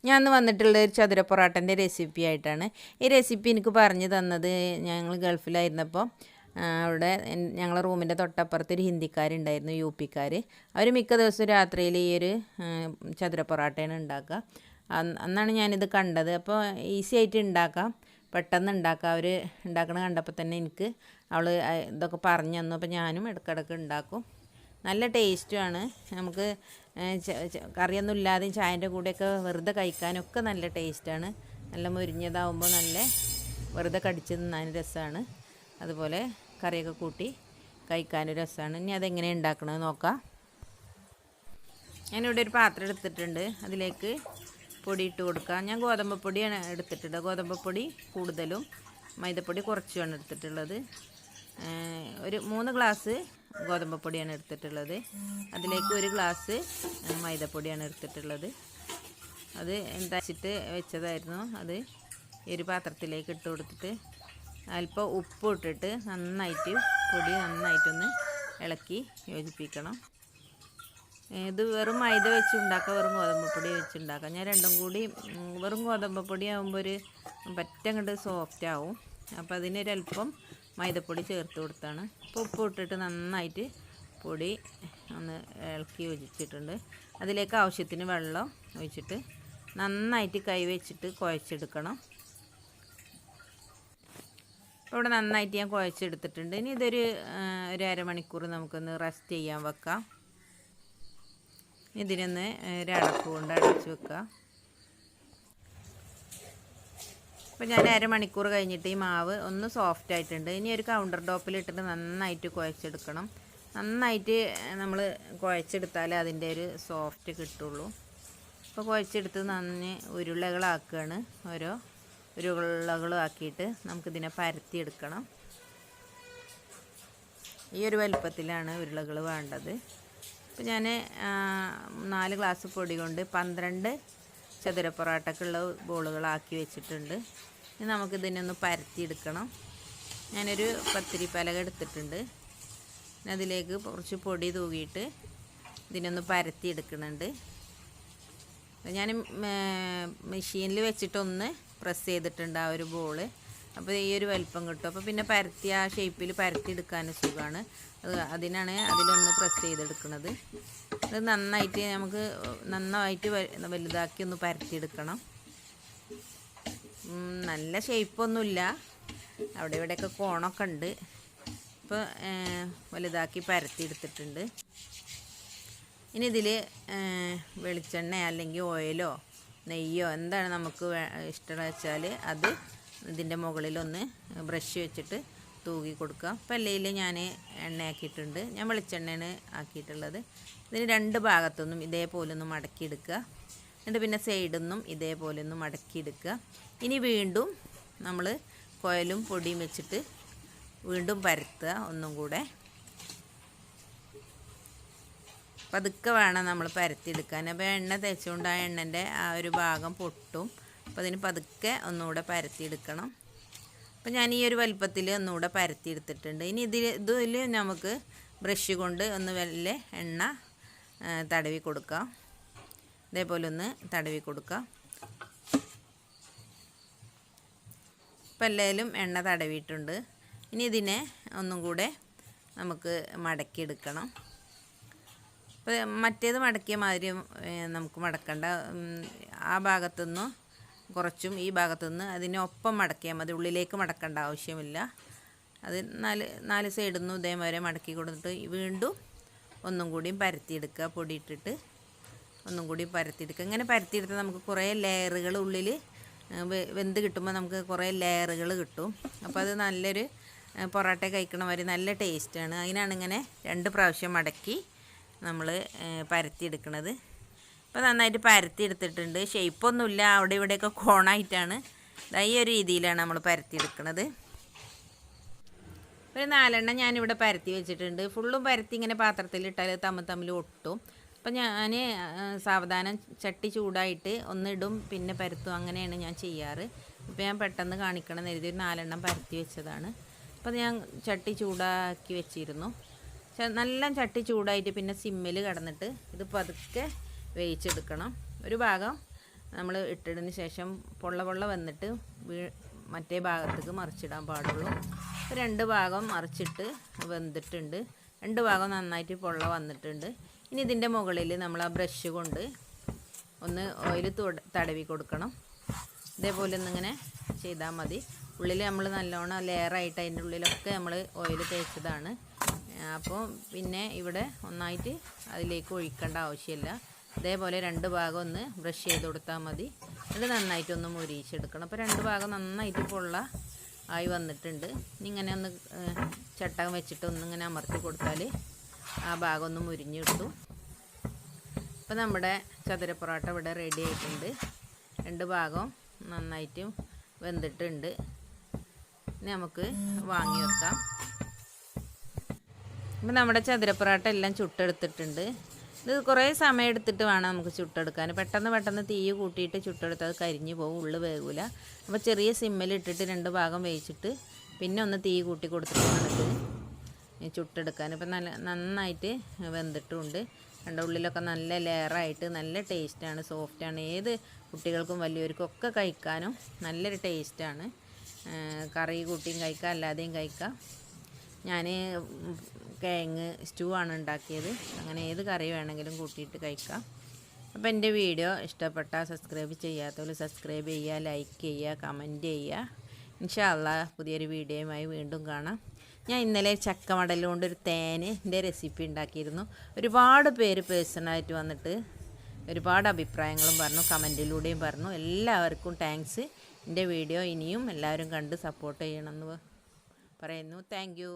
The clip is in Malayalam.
ഞാൻ ഇന്ന് വന്നിട്ടുള്ള ഒരു ചതുര പൊറാട്ടൻ്റെ റെസിപ്പി ആയിട്ടാണ്. ഈ റെസിപ്പി എനിക്ക് പറഞ്ഞു തന്നത് ഞങ്ങൾ ഗൾഫിലായിരുന്നപ്പോൾ അവിടെ ഞങ്ങളെ റൂമിൻ്റെ തൊട്ടപ്പുറത്ത് ഒരു ഹിന്ദിക്കാരുണ്ടായിരുന്നു, യു പിക്കാർ. അവർ മിക്ക ദിവസവും രാത്രിയിൽ ഈ ഒരു ചതുര പൊറാട്ടയാണ് ഉണ്ടാക്കുക. അന്നാണ് ഞാനിത് കണ്ടത്. അപ്പോൾ ഈസി ആയിട്ട് ഉണ്ടാക്കാം, പെട്ടെന്ന് ഉണ്ടാക്കാം. അവർ ഉണ്ടാക്കണ കണ്ടപ്പോൾ തന്നെ എനിക്ക് അവൾ ഇതൊക്കെ പറഞ്ഞു തന്നു. അപ്പോൾ ഞാനും ഇടയ്ക്കിടയ്ക്ക് ഉണ്ടാക്കും. നല്ല ടേസ്റ്റുമാണ്. നമുക്ക് കറിയൊന്നും ഇല്ലാതെയും ചായൻ്റെ കൂടെയൊക്കെ വെറുതെ കഴിക്കാനൊക്കെ നല്ല ടേസ്റ്റാണ്. നല്ല മുരിഞ്ഞതാവുമ്പോൾ നല്ല വെറുതെ കടിച്ച് തിന്നാൻ രസമാണ്. അതുപോലെ കറിയൊക്കെ കൂട്ടി കഴിക്കാനും രസമാണ്. ഇനി അതെങ്ങനെ ഉണ്ടാക്കണമെന്ന് നോക്കാം. ഞാനിവിടെ ഒരു പാത്രം എടുത്തിട്ടുണ്ട്. അതിലേക്ക് പൊടി ഇട്ട് കൊടുക്കാം. ഞാൻ ഗോതമ്പ് പൊടിയാണ് എടുത്തിട്ടുള്ളത്. ഗോതമ്പ് പൊടി കൂടുതലും മൈദപ്പൊടി കുറച്ചുമാണ് എടുത്തിട്ടുള്ളത്. ഒരു 3 ഗ്ലാസ് ഗോതമ്പ് പൊടിയാണ് എടുത്തിട്ടുള്ളത്. അതിലേക്ക് 1 ഗ്ലാസ് മൈദപ്പൊടിയാണ് എടുത്തിട്ടുള്ളത്. അത് എന്താച്ചിട്ട് വെച്ചതായിരുന്നു. അത് ഈ ഒരു പാത്രത്തിലേക്ക് ഇട്ട് കൊടുത്തിട്ട് അല്പം ഉപ്പ് ഇട്ടിട്ട് നന്നായിട്ട് പൊടി നന്നായിട്ടൊന്ന് ഇളക്കി യോജിപ്പിക്കണം. ഇത് വെറും മൈദ വെച്ച് ഉണ്ടാക്കാം, വെറും ഗോതമ്പ് പൊടി വെച്ചുണ്ടാക്കാം. ഞാൻ രണ്ടും കൂടി വെറും ഗോതമ്പ് പൊടി ആകുമ്പോൾ ഒരു പറ്റങ്ങോട്ട് സോഫ്റ്റ് ആവും. അപ്പോൾ അതിനൊരല്പം മൈദപ്പൊടി ചേർത്ത് കൊടുത്താണ്. അപ്പോൾ ഉപ്പ് ഇട്ടിട്ട് നന്നായിട്ട് പൊടി ഒന്ന് ഇളക്കി യോജിച്ചിട്ടുണ്ട്. അതിലേക്ക് ആവശ്യത്തിന് വെള്ളം ഒഴിച്ചിട്ട് നന്നായിട്ട് കൈ വെച്ചിട്ട് കുഴച്ചെടുക്കണം. അപ്പോൾ ഇവിടെ നന്നായിട്ട് ഞാൻ കുഴച്ചെടുത്തിട്ടുണ്ട്. ഇനി ഇതൊരു അരമണിക്കൂർ നമുക്കൊന്ന് റെസ്റ്റ് ചെയ്യാൻ വെക്കാം. ഇതിനൊന്ന് ഒരടപ്പ് കൊണ്ട് അടച്ച് വെക്കുക. അപ്പോൾ ഞാൻ അരമണിക്കൂർ കഴിഞ്ഞിട്ട് ഈ മാവ് ഒന്ന് സോഫ്റ്റ് ആയിട്ടുണ്ട്. ഇനി ഒരു കൗണ്ടർ ടോപ്പിലിട്ടിട്ട് നന്നായിട്ട് കുഴച്ചെടുക്കണം. നന്നായിട്ട് നമ്മൾ കുഴച്ചെടുത്താലേ അതിൻ്റെ ഒരു സോഫ്റ്റ് കിട്ടുള്ളൂ. അപ്പോൾ കുഴച്ചെടുത്ത് നന്നെ ഉരുളകളാക്കുകയാണ്. ഓരോ ഉരുളകളാക്കിയിട്ട് നമുക്കിതിനെ പരത്തിയെടുക്കണം. ഈ ഒരു വലുപ്പത്തിലാണ് ഉരുളകൾ വേണ്ടത്. അപ്പോൾ ഞാൻ 4 ഗ്ലാസ് പൊടി കൊണ്ട് 12 ചതുര പൊറാട്ടക്കുള്ള ബോളുകളാക്കി വെച്ചിട്ടുണ്ട്. ഇനി നമുക്കിതിനൊന്ന് പരത്തിയെടുക്കണം. ഞാനൊരു പത്തിരി പലക എടുത്തിട്ടുണ്ട്. അതിലേക്ക് കുറച്ച് പൊടി തൂകിയിട്ട് ഇതിനൊന്ന് പരത്തിയെടുക്കുന്നുണ്ട്. ഞാൻ മെഷീനിൽ വെച്ചിട്ടൊന്ന് പ്രസ് ചെയ്തിട്ടുണ്ട് ആ ഒരു ബോള്. അപ്പോൾ ഈ ഒരു വലിപ്പം കിട്ടും. അപ്പോൾ പിന്നെ പരത്തി ആ ഷേപ്പിൽ പരത്തിയെടുക്കാൻ സുഖമാണ്. അതിനാണ് അതിലൊന്ന് പ്രസ് ചെയ്തെടുക്കുന്നത്. അത് നന്നായിട്ട് നമുക്ക് നന്നായിട്ട് വലുതാക്കി ഒന്ന് പരത്തിയെടുക്കണം. നല്ല ഷേപ്പൊന്നുമില്ല, അവിടെ ഇവിടെയൊക്കെ കോണൊക്കെ ഉണ്ട്. ഇപ്പോൾ വലുതാക്കി പരത്തിയെടുത്തിട്ടുണ്ട്. ഇനി ഇതിൽ വെളിച്ചെണ്ണ അല്ലെങ്കിൽ ഓയിലോ നെയ്യോ എന്താണ് നമുക്ക് ഇഷ്ടം വെച്ചാൽ അത് ഇതിൻ്റെ മുകളിലൊന്ന് ബ്രഷ് വെച്ചിട്ട് തൂകി കൊടുക്കുക. അപ്പോൾ അല്ലെങ്കിൽ ഞാൻ എണ്ണയാക്കിയിട്ടുണ്ട്. ഞാൻ വെളിച്ചെണ്ണയാണ് ആക്കിയിട്ടുള്ളത്. ഇതിന് 2 ഭാഗത്തൊന്നും ഇതേപോലെ ഒന്ന് മടക്കിയെടുക്കുക. എന്നിട്ട് പിന്നെ സൈഡിൽ നിന്നും ഇതേപോലെ ഒന്ന് മടക്കിയെടുക്കുക. ഇനി വീണ്ടും നമ്മൾ കോയലും പൊടിയും വെച്ചിട്ട് വീണ്ടും പരത്തുക ഒന്നും കൂടെ. പതുക്കെ വേണം നമ്മൾ പരത്തിയെടുക്കാൻ. അപ്പോൾ എണ്ണ തേച്ചുകൊണ്ട് ആ എണ്ണൻ്റെ ആ ഒരു ഭാഗം പൊട്ടും. അപ്പോൾ അതിന് പതുക്കെ ഒന്നുകൂടെ പരത്തിയെടുക്കണം. അപ്പോൾ ഞാൻ ഈ ഒരു വലുപ്പത്തിൽ ഒന്നുകൂടെ പരത്തിയെടുത്തിട്ടുണ്ട്. ഇനി ഇതിൽ നമുക്ക് ബ്രഷ് കൊണ്ട് ഒന്ന് വല്ല എണ്ണ തടവി കൊടുക്കാം. ഇതേപോലെ ഒന്ന് തടവി കൊടുക്കാം. ഇപ്പം എല്ലാവരും എണ്ണ തടവിയിട്ടുണ്ട്. ഇനി ഇതിനെ ഒന്നും കൂടെ നമുക്ക് മടക്കിയെടുക്കണം. അപ്പോൾ മറ്റേത് മടക്കിയ മാതിരി നമുക്ക് മടക്കണ്ട. ആ ഭാഗത്തുനിന്ന് കുറച്ചും ഈ ഭാഗത്തുനിന്ന് അതിനൊപ്പം മടക്കിയാൽ മതി. ഉള്ളിലേക്ക് മടക്കേണ്ട ആവശ്യമില്ല. അത് 4 സൈഡിൽ നിന്നും ഇതേമാതിരി മടക്കി കൊടുത്തിട്ട് വീണ്ടും ഒന്നും കൂടിയും പരത്തിയെടുക്കുക. പൊടിയിട്ടിട്ട് ഒന്നും കൂടി പരത്തിയെടുക്കുക. ഇങ്ങനെ പരത്തിയെടുത്താൽ നമുക്ക് കുറേ ലെയറുകൾ ഉള്ളിൽ വെന്ത് കിട്ടുമ്പോൾ നമുക്ക് കുറേ ലെയറുകൾ കിട്ടും. അപ്പോൾ അത് നല്ലൊരു പൊറോട്ട കഴിക്കണ മാതിരി നല്ല ടേസ്റ്റാണ്. അതിനാണ് ഇങ്ങനെ 2 പ്രാവശ്യം മടക്കി നമ്മൾ പരത്തിയെടുക്കണത്. ഇപ്പോൾ നന്നായിട്ട് പരത്തിയെടുത്തിട്ടുണ്ട്. ഷേപ്പൊന്നുമില്ല, അവിടെ ഇവിടെയൊക്കെ കോണായിട്ടാണ്. ഈ ഒരു രീതിയിലാണ് നമ്മൾ പരത്തിയെടുക്കുന്നത്. ഒരു 4 എണ്ണം ഞാനിവിടെ പരത്തി വെച്ചിട്ടുണ്ട്. ഫുള്ളും പരത്തി ഇങ്ങനെ പാത്രത്തിലിട്ടാൽ തമ്മിൽ ഒട്ടും. അപ്പം ഞാൻ സാവധാനം ചട്ടി ചൂടായിട്ട് ഒന്നിടും പിന്നെ പരത്തും. അങ്ങനെയാണ് ഞാൻ ചെയ്യാറ്. ഇപ്പോൾ ഞാൻ പെട്ടെന്ന് കാണിക്കണം എന്ന് കരുതി ഒരു 4 എണ്ണം പരത്തി വെച്ചതാണ്. അപ്പോൾ ഞാൻ ചട്ടി ചൂടാക്കി വെച്ചിരുന്നു. നല്ല ചട്ടി ചൂടായിട്ട് പിന്നെ സിമ്മിൽ കിടന്നിട്ട് ഇത് പതുക്കെ വേവിച്ചെടുക്കണം. ഒരു ഭാഗം നമ്മൾ ഇട്ടതിന് ശേഷം പൊള്ള വന്നിട്ട് മറ്റേ ഭാഗത്തേക്ക് മറിച്ചിടാൻ പാടുള്ളൂ. 2 ഭാഗം മറിച്ചിട്ട് വെന്തിട്ടുണ്ട്. 2 ഭാഗം നന്നായിട്ട് പൊള്ള വന്നിട്ടുണ്ട്. ഇനി ഇതിൻ്റെ മുകളിൽ നമ്മൾ ആ ബ്രഷ് കൊണ്ട് ഒന്ന് ഓയിൽ തടവി കൊടുക്കണം. ഇതേപോലെ ഒന്നിങ്ങനെ ചെയ്താൽ മതി. ഉള്ളിൽ നമ്മൾ നല്ലോണം ലെയറായിട്ട് അതിൻ്റെ ഉള്ളിലൊക്കെ നമ്മൾ ഓയിൽ തേച്ചതാണ്. അപ്പോൾ പിന്നെ ഇവിടെ ഒന്നായിട്ട് അതിലേക്ക് ഒഴിക്കേണ്ട ആവശ്യമില്ല. ഇതേപോലെ 2 ഭാഗം ഒന്ന് ബ്രഷ് ചെയ്ത് കൊടുത്താൽ മതി. എന്നിട്ട് നന്നായിട്ടൊന്ന് മുരിയിച്ചെടുക്കണം. അപ്പോൾ 2 ഭാഗം നന്നായിട്ട് പൊള്ള ആയി വന്നിട്ടുണ്ട്. ഇങ്ങനെ ഒന്ന് ചട്ടകം വെച്ചിട്ട് ഒന്നിങ്ങനെ അമർത്തി കൊടുത്താൽ ആ ഭാഗം ഒന്ന് മുരിഞ്ഞ് കിട്ടും. അപ്പോൾ നമ്മുടെ ചതുര പൊറോട്ട ഇവിടെ റെഡി ആയിട്ടുണ്ട്. 2 ഭാഗം നന്നായിട്ട് വെന്തിട്ടുണ്ട്. ഇനി നമുക്ക് വാങ്ങി വെക്കാം. അപ്പോൾ നമ്മുടെ ചതുര പൊറോട്ട എല്ലാം ചുട്ടെടുത്തിട്ടുണ്ട്. ഇത് കുറേ സമയം എടുത്തിട്ട് വേണം നമുക്ക് ചുട്ടെടുക്കാൻ. പെട്ടെന്ന് തീ കൂട്ടിയിട്ട് ചുട്ടെടുത്ത് അത് കരിഞ്ഞു പോകും, ഉള്ളു വേകില്ല. അപ്പോൾ ചെറിയ സിമ്മിലിട്ടിട്ട് 2 ഭാഗം വേവിച്ചിട്ട് പിന്നെ ഒന്ന് തീ കൂട്ടി കൊടുത്തിട്ട് വേണം ഇത് ചുട്ടെടുക്കാൻ. ഇപ്പം നന്നായിട്ട് വെന്തിട്ടുമുണ്ട്. രണ്ട് ഉള്ളിലൊക്കെ നല്ല ലെയറായിട്ട് നല്ല ടേസ്റ്റാണ്, സോഫ്റ്റാണ്. ഏത് കുട്ടികൾക്കും വലിയവർക്കും ഒക്കെ കഴിക്കാനും നല്ലൊരു ടേസ്റ്റാണ്. കറി കൂട്ടിയും കഴിക്കാം, അല്ലാതെയും കഴിക്കാം. ഞാൻ കിഴങ്ങ് സ്റ്റൂ ആണ് ഉണ്ടാക്കിയത്. അങ്ങനെ ഏത് കറി വേണമെങ്കിലും കൂട്ടിയിട്ട് കഴിക്കാം. അപ്പോൾ എൻ്റെ വീഡിയോ ഇഷ്ടപ്പെട്ടാൽ സബ്സ്ക്രൈബ് ചെയ്യാത്തവർ സബ്സ്ക്രൈബ് ചെയ്യുക, ലൈക്ക് ചെയ്യുക, കമൻറ്റ് ചെയ്യുക. ഇൻഷാ അള്ളാ പുതിയൊരു വീഡിയോയുമായി വീണ്ടും കാണാം. ഞാൻ ഇന്നലെ ചക്കമടൽ കൊണ്ടൊരു തേനിൻ്റെ റെസിപ്പി ഉണ്ടാക്കിയിരുന്നു. ഒരുപാട് പേര് പേഴ്സണലായിട്ട് വന്നിട്ട് ഒരുപാട് അഭിപ്രായങ്ങളും പറഞ്ഞു, കമൻറ്റിലൂടെയും പറഞ്ഞു. എല്ലാവർക്കും താങ്ക്സ്. എൻ്റെ വീഡിയോ ഇനിയും എല്ലാവരും കണ്ട് സപ്പോർട്ട് ചെയ്യണമെന്ന് പറയുന്നു. Thank you.